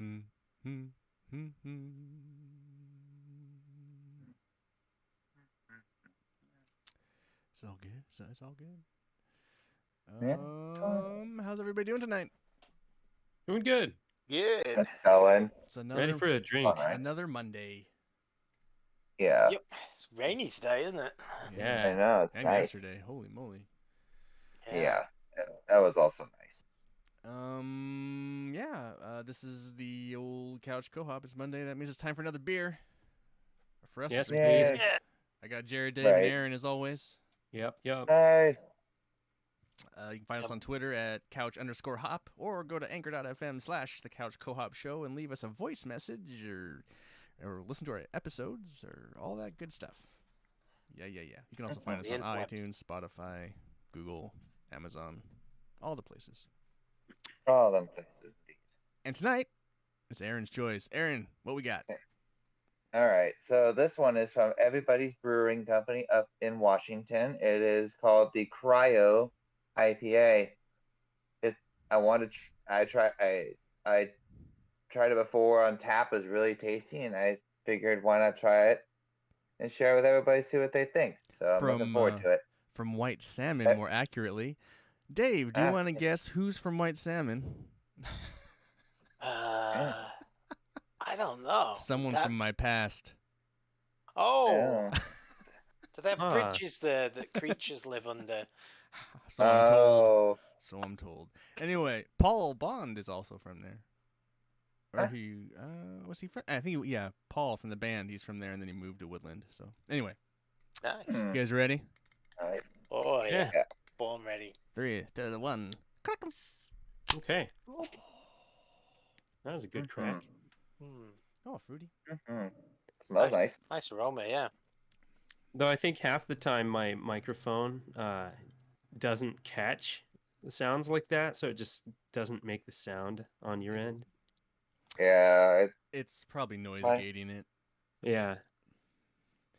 It's all good. It's all good. Yeah. How's everybody doing tonight? Doing good. Good. That's going. It's another Ready for a drink. Fun, right? another Monday. Yeah. Yep. It's rainy today, isn't it? Yeah. I know. It's And nice. yesterday, holy moly. Yeah. That was also nice. This is the old couch co-op. It's Monday. That means it's time for another beer. For us, Yes, to drink. please. Yeah. I got Jared, Dave, Right. and Aaron as always. Yep. Hi. You can find us on Twitter at couch_hop or go to anchor.fm/the couch co-op show and leave us a voice message or listen to our episodes or all that good stuff. Yeah. You can also find us on iTunes, Spotify, Google, Amazon, all the places. All them places. And tonight, it's Aaron's choice. Aaron, what we got? All right. So this one is from Everybody's Brewing Company up in Washington. It is called the Cryo IPA. I tried it before on tap. It was really tasty, and I figured why not try it and share it with everybody, see what they think. So I'm looking forward to it. From White Salmon, more accurately. Dave, do you want to guess who's from White Salmon? I don't know. Someone from my past. Oh. Do they have bridges there that creatures live under? So I'm told. So I'm told. Anyway, Paul Bond is also from there. Or was he from? I think, Paul from the band. He's from there, and then he moved to Woodland. So anyway. Nice. You guys ready? Nice. Oh, yeah. Born ready. 3, 2, 1. Crackles. Okay. That was a good crack. Oh, fruity. Smells nice. Nice aroma, yeah. Though I think half the time my microphone doesn't catch the sounds like that, so it just doesn't make the sound on your end. Yeah. It's probably noise gating it. Yeah.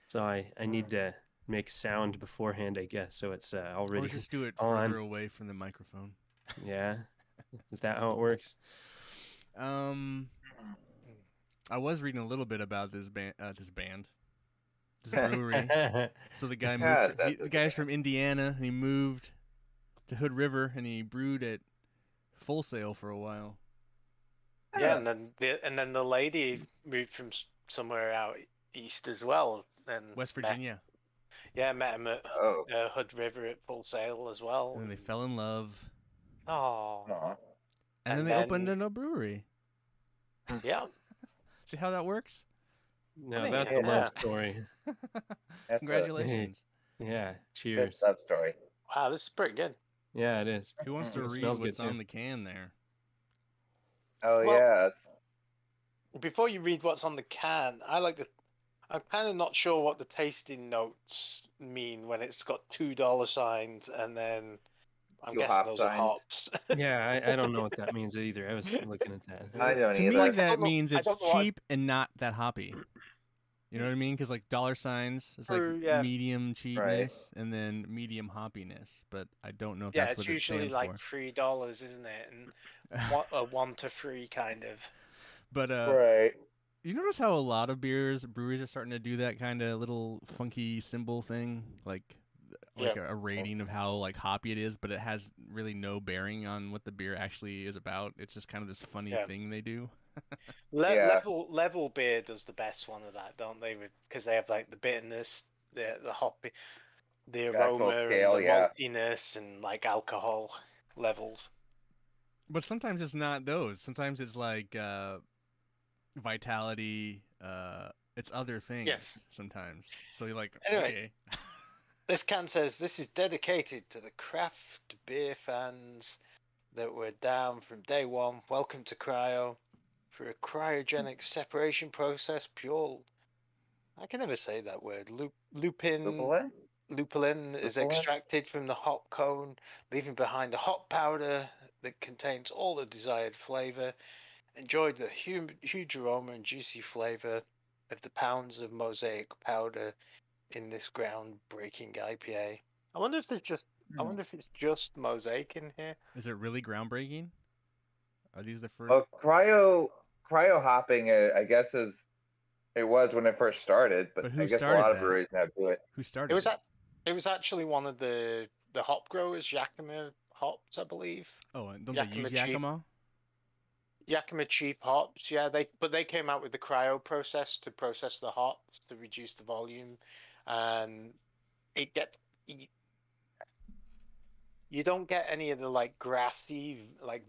So I need to make sound beforehand, I guess, so it's already Or just do it on. further away from the microphone. Yeah. Is that how it works? I was reading a little bit about this band, this brewery. So the guy moved. The guy's from Indiana, and he moved to Hood River, and he brewed at Full Sail for a while. Yeah, and then the lady moved from somewhere out east as well, and West Virginia. Met him at Hood River at Full Sail as well. And then they fell in love. Oh. And then they opened a brewery. Yeah. See how that works? No, that's a love story. Congratulations. Yeah, cheers. Love story. Wow, this is pretty good. Yeah, it is. Who wants to read what's on the can there? Oh, yeah. Before you read what's on the can, I'm kind of not sure what the tasting notes mean when it's got $2 signs and then I'm guessing those are hops. Yeah, I don't know what that means either. I was looking at that. I don't to either. me, that means it's cheap and not that hoppy. You know what I mean? Because like dollar signs, it's like medium cheapness and then medium hoppiness. But I don't know if that's what it stands for. Yeah, it's usually like $3, isn't it? And a 1 to 3 kind of. But you notice how a lot of breweries are starting to do that kind of little funky symbol thing, like a rating of how like hoppy it is, but it has really no bearing on what the beer actually is about. It's just kind of this funny thing they do. Level beer does the best one of that, don't they? Because they have like the bitterness, the hoppy, the aroma, scale, and the maltiness, and like alcohol levels. But sometimes it's not those. Sometimes it's like vitality. It's other things. Yes. Sometimes. So you're like, anyway, okay. This can says this is dedicated to the craft beer fans that were down from day one. Welcome to Cryo. For a cryogenic separation process, pure. I can never say that word. Lupulin is extracted from the hop cone, leaving behind a hop powder that contains all the desired flavor. Enjoy the huge aroma and juicy flavor of the pounds of mosaic powder in this groundbreaking IPA. I wonder if it's just mosaic in here. Is it really groundbreaking? Are these the first? Cryo cryo hopping, I guess, it was when it first started, but But who I guess a started lot of that? breweries now do it. Who It started was it? it was actually one of the hop growers, Yakima hops, I believe. Oh, and don't they use Yakima Yakima? Yakima cheap hops, yeah. They came out with the cryo process to process the hops to reduce the volume, and it get you don't get any of the like grassy like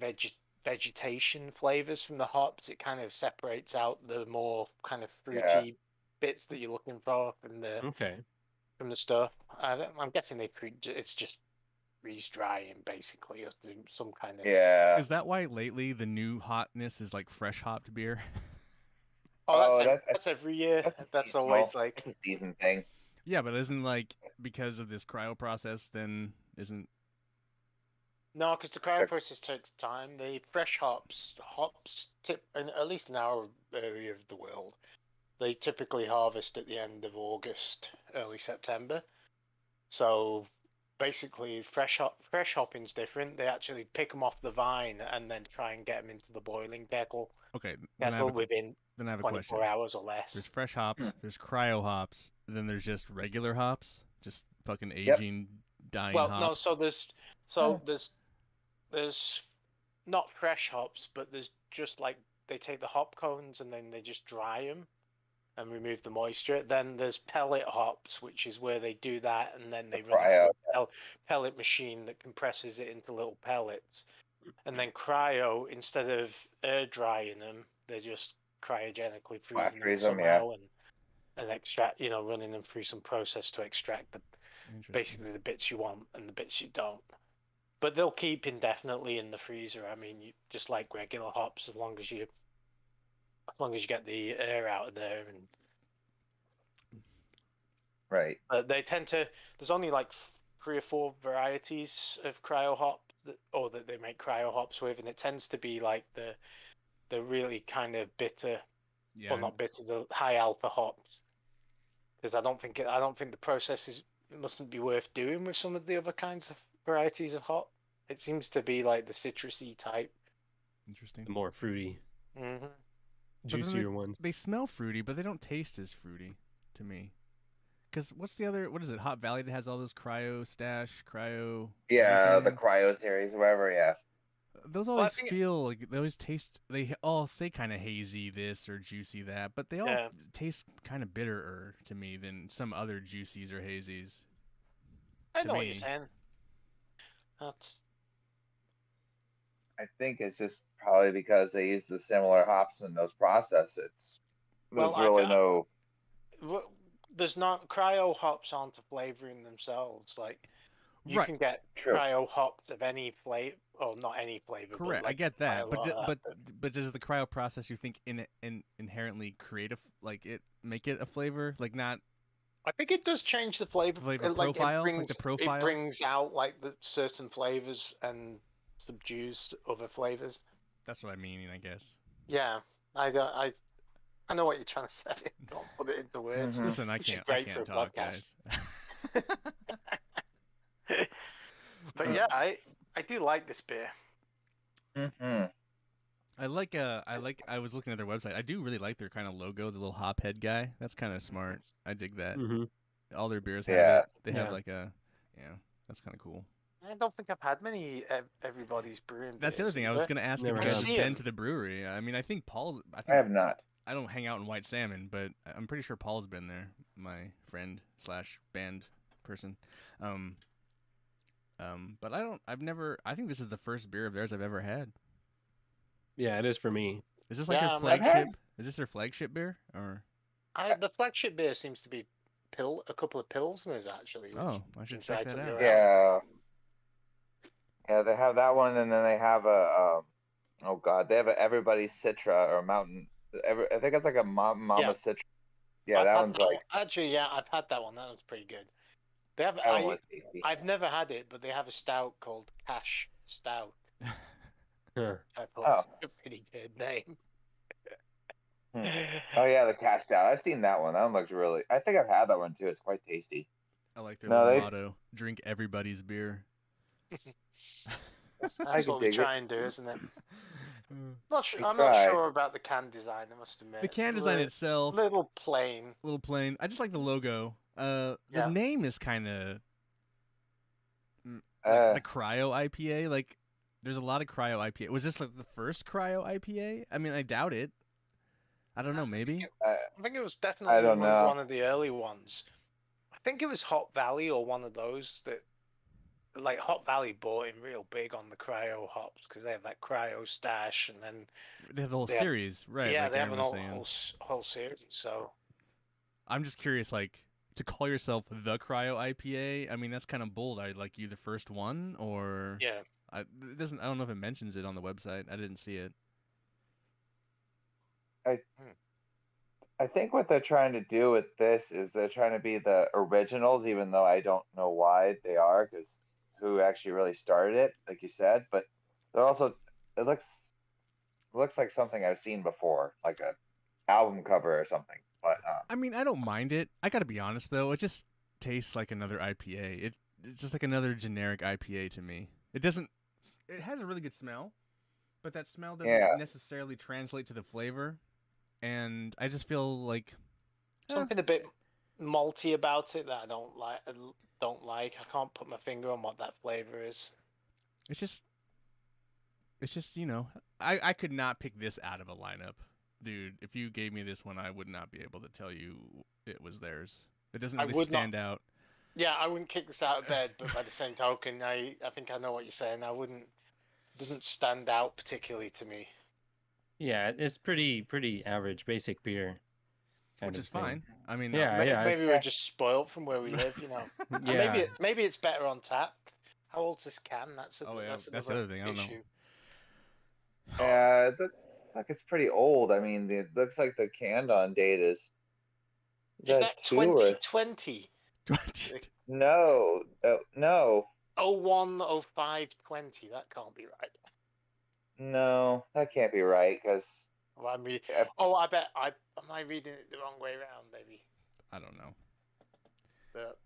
vegetation flavors from the hops. It kind of separates out the more kind of fruity bits that you're looking for Okay. from the stuff. I'm guessing it's just freeze drying basically, or some kind of. Yeah. Is that why lately the new hotness is like fresh hopped beer? Oh, Oh, that's every year. that's Always seasonal. like. It's a season thing. Yeah, but isn't like because of this cryo process, then isn't No, because the cryo process takes time. The fresh hops tip in at least in our area of the world, they typically harvest at the end of August, early September. So basically, fresh hopping's different. They actually pick them off the vine and then try and get them into the boiling kettle okay? Then I have within a 24 question. hours or less. There's fresh hops, there's cryo hops, then there's just regular hops, just fucking Yep. aging, dying Well, hops. no, there's not fresh hops, but there's just like they take the hop cones and then they just dry them and remove the moisture. Then there's pellet hops, which is where they do that and then they run it through a pellet machine that compresses it into little pellets. And then cryo, instead of air drying them, they're just cryogenically freezing them somehow and extract, running them through some process to extract basically the bits you want and the bits you don't. But they'll keep indefinitely in the freezer. I mean, just like regular hops, as long as you get the air out of there. And right. they tend to. There's only like 3 or 4 varieties of cryo hops that they make cryo hops with, and it tends to be like the really kind of bitter, well, not bitter, the high alpha hops. Because I don't think the process mustn't be worth doing with some of the other kinds of varieties of hop. It seems to be like the citrusy type. Interesting. The more fruity, Mm-hmm. juicier ones. They smell fruity, but they don't taste as fruity to me. Because what is it? Hop Valley that has all those cryo stash, cryo. Yeah, everything? the cryo series, whatever. Yeah. Those always feel like they always taste. They all say kind of hazy this or juicy that, but they all taste kind of bitterer to me than some other juicies or hazies. I know what you're saying. I think it's just probably because they use the similar hops in those processes. There's there's not cryo hops aren't a flavoring themselves. Like you can get True. cryo hops of any flavor, or not any flavor. Correct, but I get that, but does the cryo process you think inherently create make it a flavor? Like not. I think it does change the flavor profile. It brings out like the certain flavors and subdues other flavors. That's what I mean, I guess. Yeah, I know what you're trying to say. Don't put it into words. Mm-hmm. Listen, I can't talk, guys. But yeah, I do like this beer. Mm-hmm. I was looking at their website. I do really like their kind of logo, the little hop head guy. That's kind of smart. I dig that. Mm-hmm. All their beers have it. They have like that's kind of cool. I don't think I've had many Everybody's Brewing beers. That's the other thing. I was going to ask if you guys have been to the brewery. I mean, I think I have not. I don't hang out in White Salmon, but I'm pretty sure Paul's been there. My friend / band person. But I think this is the first beer of theirs I've ever had. Yeah, it is for me. Is this like their flagship? Is this their flagship beer or? The flagship beer seems to be a couple of Pilsners actually. Oh, I should check that out. Yeah. Yeah, they have that one, and then they have they have a Everybody's Citra or Mountain. I think it's like a Mama Citra. Yeah, that one's like. Actually, yeah, I've had that one. That one's pretty good. They have. I've never had it, but they have a stout called Cash Stout. I thought it's a pretty good name. Oh yeah, the Cash Stout. I've seen that one. That one looks really. I think I've had that one too. It's quite tasty. I like their little motto: "Drink everybody's beer." That's what we try and do, isn't it? Not sure. We I'm not tried. sure about the can design. I must admit. The can It's design a itself, little plain. a little plain. I just like the logo. The Yeah. name is kind of like Uh, the Cryo IPA. Like, there's a lot of Cryo IPA. Was this like the first Cryo IPA? I mean, I doubt it. I don't know. Maybe. I I think it was I definitely don't know. one of the early ones. I think it was Hot Valley or one of those that, like Hot Valley bought in real big on the cryo hops because they have that cryo stash, and then They have the whole they have, series, right? yeah, like they have Aaron an was saying. whole series. So I'm just curious, like, to call yourself the Cryo IPA. I mean, that's kind of bold. I like you the first one, or yeah, it doesn't. I don't know if it mentions it on the website. I didn't see it. I think what they're trying to do with this is they're trying to be the originals, even though I don't know why they are, because who actually really started it, like you said. But they're also it looks like something I've seen before, like a album cover or something. But I mean, I don't mind it. I gotta be honest though, it just tastes like another IPA. It's just like another generic IPA to me. It doesn't. It has a really good smell, but that smell doesn't Yeah. necessarily translate to the flavor. And I just feel like something a bit malty about it that I don't like. I can't put my finger on what that flavor is. it's just I could not pick this out of a lineup, dude. If you gave me this one, I would not be able to tell you it was theirs. It doesn't really stand out. Yeah, I wouldn't kick this out of bed, but by the same token, I think I know what you're saying. Doesn't stand out particularly to me. Yeah, it's pretty average, basic beer. Which is fine. I mean, Yeah, maybe we're just spoiled from where we live, you know. And yeah. maybe it's better on tap. How old's this can? That's Oh, yeah, that's another the other thing. I don't know. issue. yeah, it looks like it's pretty old. I mean, it looks like the canned on date is Is that 2020? 20. No, no, 01, 05, 20. That can't be right. no, that can't be right because Well, I mean, Yeah. I bet am I reading it the wrong way around, maybe? I don't know. But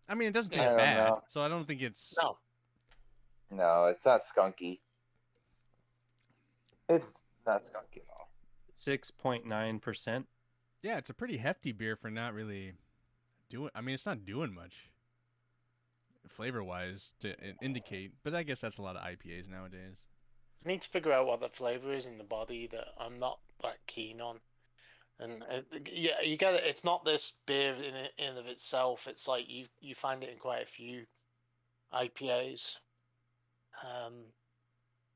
I mean, it doesn't I taste don't bad, know. so I don't think it's. No, it's not skunky. It's not skunky at all. 6.9%. Yeah, it's a pretty hefty beer for not really doing. I mean, it's not doing much flavor-wise to indicate, but I guess that's a lot of IPAs nowadays. I need to figure out what the flavor is in the body that I'm not that keen on. And yeah, you get it. It's not this beer in of itself. It's like you find it in quite a few IPAs.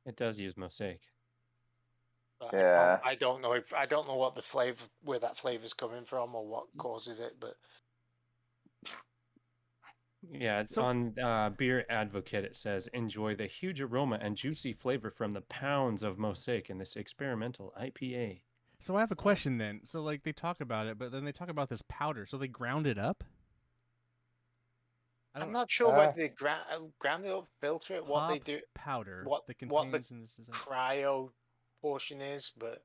It does use Mosaic. But Yeah. I don't know what the flavor, where that flavor's coming from or what causes it. But Yeah, it's on Beer Advocate. It says, enjoy the huge aroma and juicy flavor from the pounds of Mosaic in this experimental IPA. So I have a question then. So like they talk about it, but then they talk about this powder. So they ground it up? I'm not sure whether they ground it up, filter it, what they do, powder what that the contains in this design. cryo portion is, but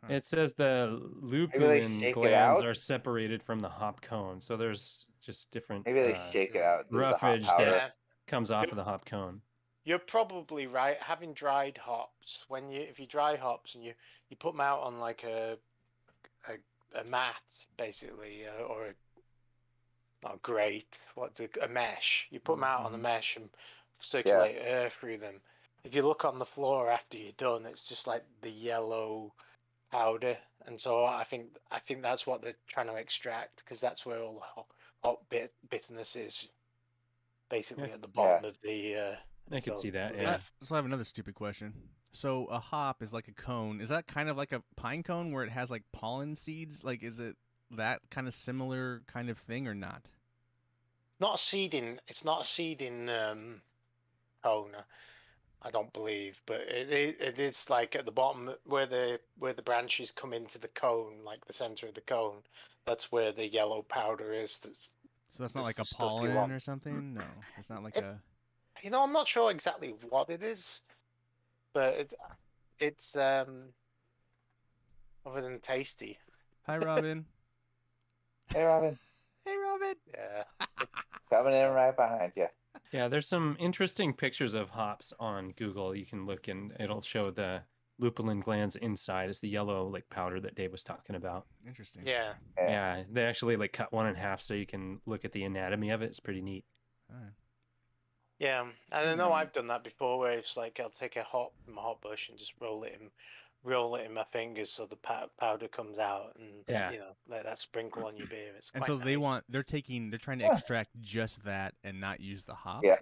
It says the lupulin glands are separated from the hop cone, so there's just different Maybe they shake it out. roughage that comes off of the hop cone. You're probably right. Having dried hops, if you dry hops and you put them out on like a mat, basically, or not a grate, a mesh. You put them out on the mesh and circulate air through them. If you look on the floor after you're done, it's just like the yellow powder, and so I think that's what they're trying to extract, because that's where all the hop bitterness is, basically at the bottom of the. I could see that. Yeah. So I have another stupid question. So a hop is like a cone. Is that kind of like a pine cone where it has like pollen seeds? Like, is it that kind of similar kind of thing or not? It's not a seeding cone, I don't believe, but it is like at the bottom where the branches come into the cone, like the center of the cone. That's where the yellow powder is. So that's not like a pollen or something? No, it's not like a. I'm not sure exactly what it is, but it's other than tasty. Hi, Robin. Hey, Robin. Hey, Robin. Yeah. Coming in right behind you. Yeah, there's some interesting pictures of hops on Google. You can look and it'll show the lupulin glands inside. It's the yellow like powder that Dave was talking about. Interesting. Yeah. Yeah, they actually like cut one in half so you can look at the anatomy of it. It's pretty neat. All right. Yeah, and I know I've done that before, where it's like I'll take a hop from a hot bush and just roll it in my fingers so the powder comes out, and Yeah. let that sprinkle on your beer. It's And quite so nice. they're trying to extract just that and not use the hop Yeah.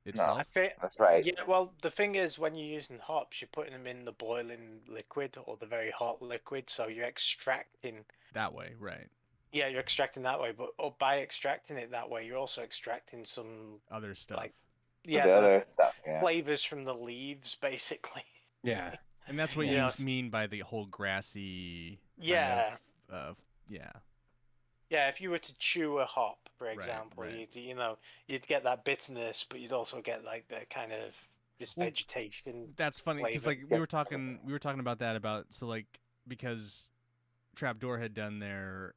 itself. I think That's right. Yeah, well, the thing is, when you're using hops, you're putting them in the boiling liquid or the very hot liquid, so you're extracting. That way, right? Yeah, you're extracting that way, but by extracting it that way, you're also extracting some Other stuff. like The the other stuff, yeah. flavors from the leaves, basically. Yeah. And that's what Yeah. you mean by the whole grassy. Yeah. Yeah. Yeah, if you were to chew a hop, for Right, example, right. you'd get that bitterness, but you'd also get like the kind of just Well, vegetation. That's funny because Flavor. like we were talking about that so like because Trapdoor had done their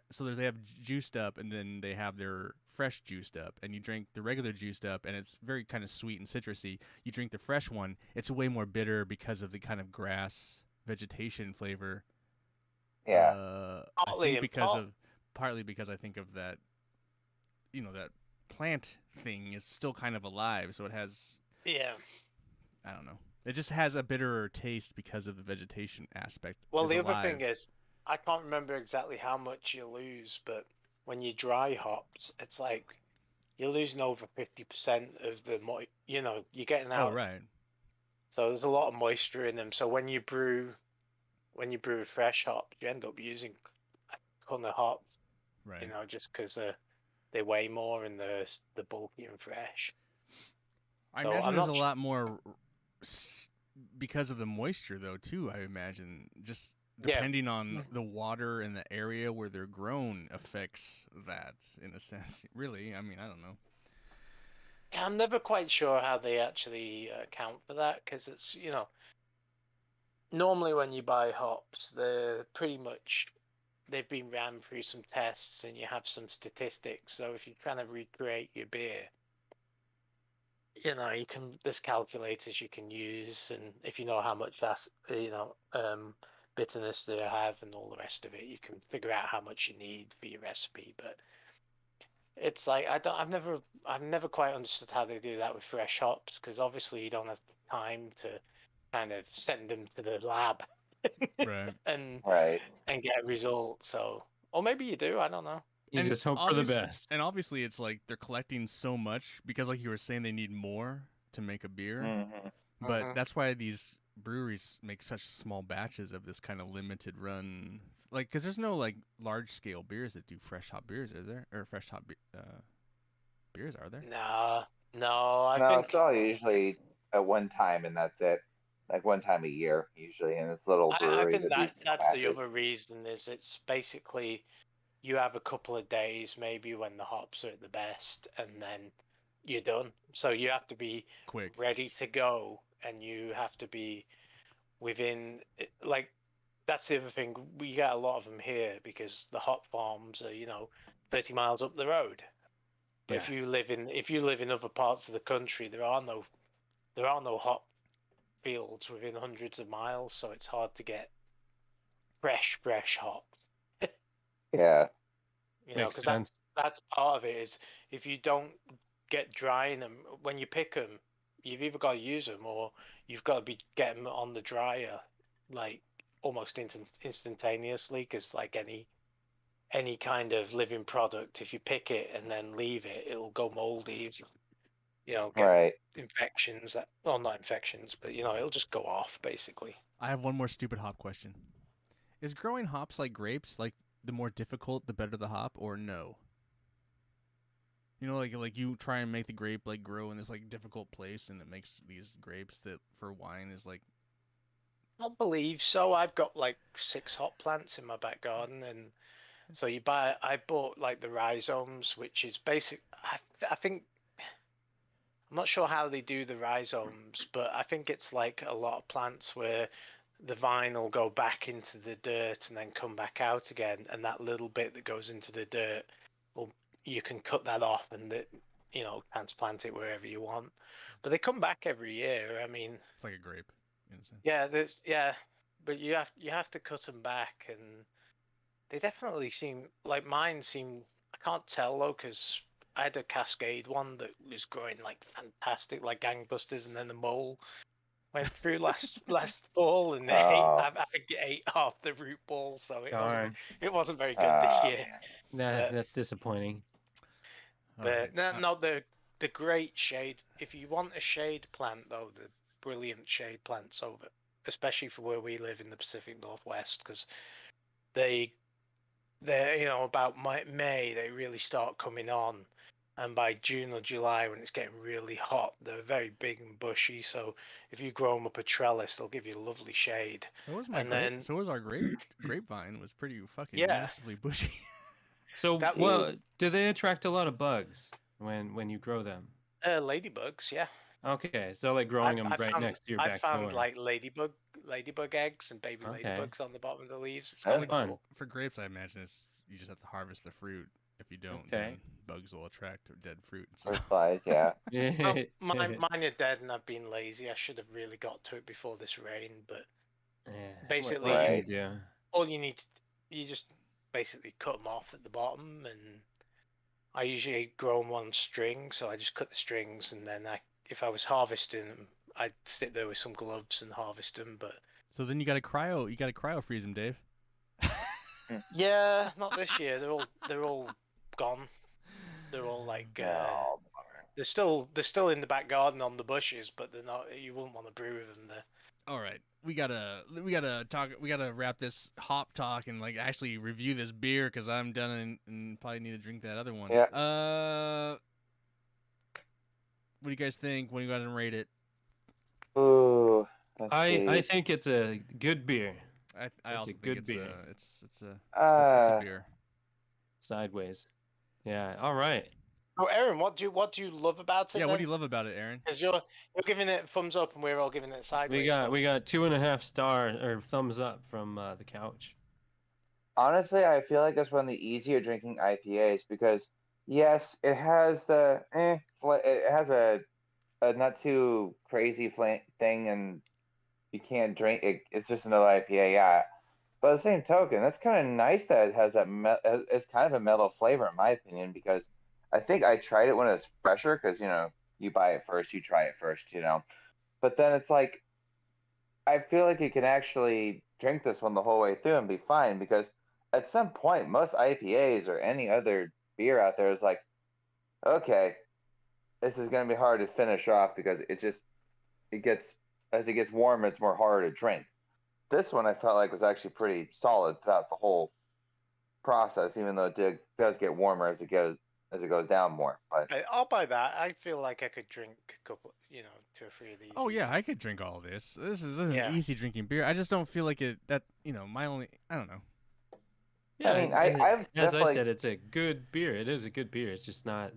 so they have juiced up and then they have their fresh juiced up, and you drink the regular juiced up and it's very kind of sweet and citrusy. You drink the fresh one, it's way more bitter because of the kind of grass vegetation flavor. Yeah. Partly because I think of that, that plant thing is still kind of alive, so it has, Yeah. I don't know. It just has a bitterer taste because of the vegetation aspect. Well, is the alive. other thing is, I can't remember exactly how much you lose, but when you dry hops, it's like you're losing over 50% of the you're getting out. Oh, right. So there's a lot of moisture in them. So when you brew fresh hops, you end up using a ton of hops. Right. Just because they weigh more and they're bulky and fresh. I So imagine I'm there's a not lot more because of the moisture, though, too. I imagine just depending on the water and the area where they're grown affects that in a sense. Really, I mean, I don't know. I'm never quite sure how they actually account for that, because it's normally when you buy hops, they're pretty much they've been ran through some tests and you have some statistics. So if you're trying to recreate your beer, there's calculators you can use, and if you know how much bitterness they have and all the rest of it, you can figure out how much you need for your recipe. But it's like I've never quite understood how they do that with fresh hops, because obviously you don't have time to kind of send them to the lab Right. and Right. get results. So, or maybe you do. I don't know. You just hope for the best. And obviously, it's like they're collecting so much because, like you were saying, they need more to make a beer. Mm-hmm. But that's why these breweries make such small batches of this kind of limited run. Like, because there's no like large scale beers that do fresh hop beers, is there? Or fresh hop beers, are there? No, No, think it's all usually at one time, and that's it. Like one time a year, usually, in this little I brewery think that do that's the batches. other reason, is it's basically you have a couple of days maybe when the hops are at the best, and then you're done. So you have to be Quick. ready to go, and you have to be within like that's the other thing. We get a lot of them here because the hop farms are 30 miles up the road. But if you live in other parts of the country, there are no hop fields within hundreds of miles, so it's hard to get fresh hops. Yeah. Makes because sense. that's part of it, is if you don't get drying them when you pick them, you've either got to use them or you've got to be getting them on the dryer like almost instantaneously, because like any kind of living product, if you pick it and then leave it, it'll go moldy. Get Right. infections not infections, but it'll just go off basically. I have one more stupid hop question. Is growing hops like grapes? Like the more difficult, the better the hop, or no? Like you try and make the grape like grow in this like difficult place, and it makes these grapes that for wine is like. I believe so. I've got like 6 hop plants in my back garden, and so I bought like the rhizomes, which is basic. I think I'm not sure how they do the rhizomes, but I think it's like a lot of plants where the vine will go back into the dirt and then come back out again, and that little bit that goes into the dirt, you can cut that off and transplant it wherever you want. But they come back every year. I mean, It's like a grape. Yeah, but you have to cut them back, and they definitely seem like mine seem. I can't tell though, because I had a Cascade one that was growing like fantastic, like gangbusters, and then the mole went through last fall, and I think it ate half the root ball, so Darn. it wasn't very good this year. That's disappointing. But not the great shade. If you want a shade plant, though, the brilliant shade plants over, especially for where we live in the Pacific Northwest, because they're about May they really start coming on, and by June or July when it's getting really hot, they're very big and bushy. So if you grow them up a trellis, they'll give you lovely shade. So was our grapevine was pretty fucking massively bushy. So do they attract a lot of bugs when you grow them? Ladybugs, yeah. Okay, so like growing them next to your back door. I found like ladybug eggs and baby ladybugs on the bottom of the leaves. It's kind of fun. For grapes, I imagine you just have to harvest the fruit. If you don't, then bugs will attract dead fruit. Or flies, yeah. Mine are dead, and I've been lazy. I should have really got to it before this rain, but basically, all you need, you just basically cut them off at the bottom, and I usually grow them on string, so I just cut the strings, and then if I was harvesting them, I'd sit there with some gloves and harvest them. But so then you got to cryo freeze them, Dave. Yeah, not this year. They're all gone. They're all like they're still in the back garden on the bushes, but they're not. You wouldn't want to brew with them there. All right, we gotta talk. We gotta wrap this hop talk and like actually review this beer because I'm done and probably need to drink that other one. Yeah. What do you guys think? When you go ahead and rate it? Ooh, I think it's a good beer. I also think it's beer. It's a beer. Sideways. Yeah. All right. Oh, Aaron, what do you love about it? Yeah, then? what do you love about it, Aaron? Because you're giving it thumbs up, and we're all giving it sideways. We got 2.5 star or thumbs up from the couch. Honestly, I feel like that's one of the easier drinking IPAs because yes, it has it has a not too crazy thing, and you can't drink it. It's just another IPA, yeah. But at the same token, that's kind of nice that it has that. It's kind of a mellow flavor, in my opinion, because I think I tried it when it was fresher, because you buy it first, you try it first, But then it's like, I feel like you can actually drink this one the whole way through and be fine, because at some point, most IPAs or any other beer out there is like, okay, this is going to be hard to finish off because as it gets warmer, it's more harder to drink. This one I felt like was actually pretty solid throughout the whole process, even though it does get warmer as it goes down more. But I'll buy that. I feel like I could drink a couple, 2 or 3 of these. Oh yeah, I could drink all of this. This is an easy drinking beer. I just don't feel like it. I don't know. Yeah, I mean, as I said, it's a good beer. It is a good beer. It's just not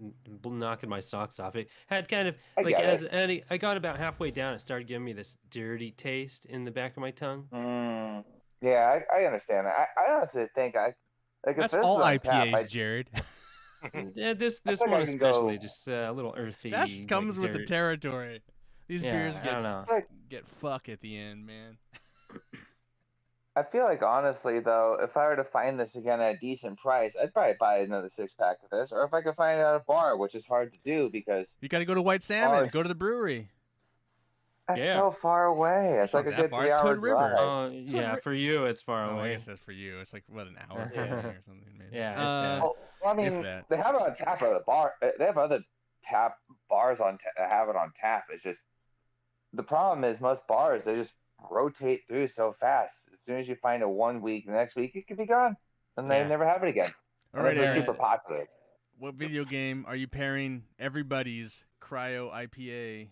knocking my socks off. It had kind of I got about halfway down, it started giving me this dirty taste in the back of my tongue. Yeah, I understand that. I honestly think that's all IPAs, Jared. Yeah, this one especially just a little earthy. That comes with the territory. These beers get fuck at the end, man. I feel like, honestly, though, if I were to find this again at a decent price, I'd probably buy another 6-pack of this. Or if I could find it at a bar, which is hard to do because... You got to go to White Salmon. Go to the brewery. That's so far away. It's like a good 3-hour drive. Yeah, for you, it's far away. I guess that's for you. It's like, what, an hour or something, maybe. Yeah. Well, I mean, they have it on tap at the bar. They have other tap bars have it on tap. It's just... The problem is most bars, they just rotate through so fast. As soon as you find it 1 week, the next week it could be gone, and they never have it again. All right, they're super popular. What video game are you pairing everybody's Cryo IPA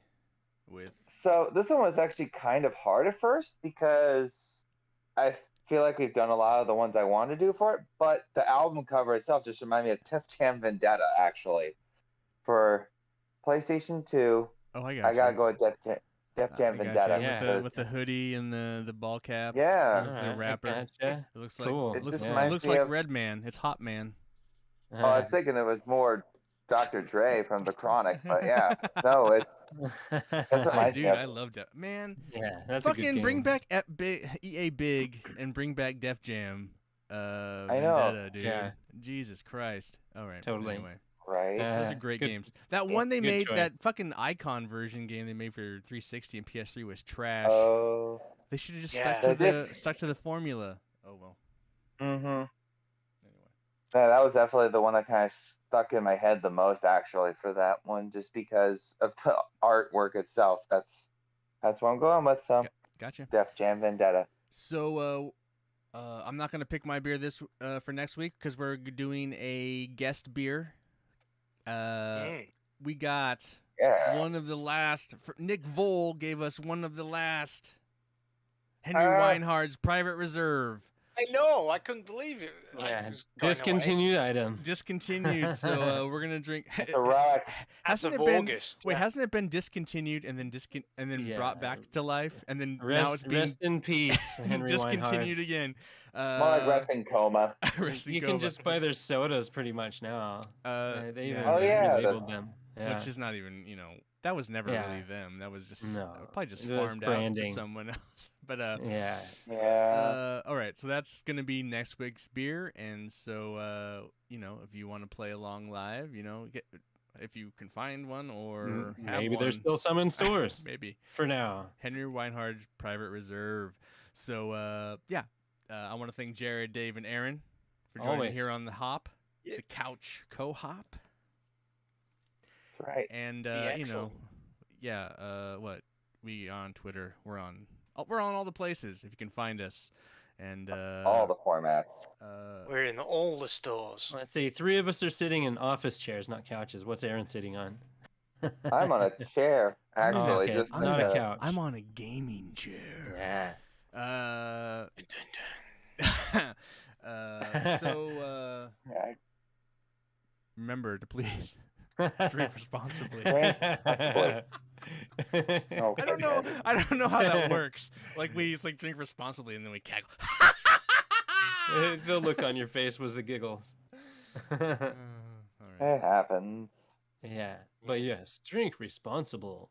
with? So this one was actually kind of hard at first because I feel like we've done a lot of the ones I want to do for it, but the album cover itself just reminded me of Jam Vendetta, actually. For PlayStation 2, I gotta go with Jam Vendetta. With the hoodie and the ball cap. Yeah. The wrapper. It looks like cool. It looks like Red Man. It's Hot Man. I was thinking it was more Dr. Dre from The Chronic, but yeah, no, it's that's what reminds me Dude, of. I loved it, man. Yeah, that's a good Fucking game. bring back EA Big and bring back Def Jam. I know. Vendetta, dude. Yeah. Jesus Christ. All right. Totally. Anyway, Right? those are great good- games. That one they good made, choice. that fucking Icon version game they made for 360 and PS3 was trash. Oh. They should have just Yeah. stuck to the formula. Oh well. Mm-hmm. Anyway. Yeah, that was definitely the one that kind of stuck in my head the most, actually, for that one, just because of the artwork itself. That's what I'm going with. So, Gotcha. Def Jam Vendetta. So, I'm not gonna pick my beer this for next week because we're doing a guest beer. We got Yeah. one of the last. Nick Vole gave us one of the last. Henry Ah. Weinhard's Private Reserve. I know. I couldn't believe it. Like, Yeah, it was going away. discontinued item. Discontinued, so we're gonna drink. It's a relic. As Hasn't of it been? August. Wait, yeah. hasn't it been discontinued and then Yeah. brought back to life and then now it's Rest, being rest in peace, Henry discontinued Weinhardt. again? More like rest in coma. rest in You coma. can just buy their sodas pretty much now. They even Oh, yeah, relabeled them. Yeah. Which is not even, that was never Yeah. really them. That was just No, probably just it was farmed out to branding. someone else. But Yeah. Yeah. all right, so that's gonna be next week's beer, and so if you want to play along live, if you can find one or have Maybe there's one, still some in stores maybe for now. Henry Weinhard's Private Reserve. So I want to thank Jared, Dave, and Aaron for joining me Always. here on the Hop, Yeah. the Couch Co-Hop. That's right. And excellent. what we on Twitter, we're on all the places if you can find us, and All the formats. We're in all the stores. Let's see. 3 of us are sitting in office chairs, not couches. What's Aaron sitting on? I'm on a chair, I'm on- actually. okay, just not a because- couch. I'm on a gaming chair. Yeah. So Yeah, remember to please drink responsibly. Drink responsibly. Oh, I don't know how that works. Like we just drink responsibly and then we cackle. The look on your face was the giggles. All right. It happens. Yeah. But yes, drink responsible.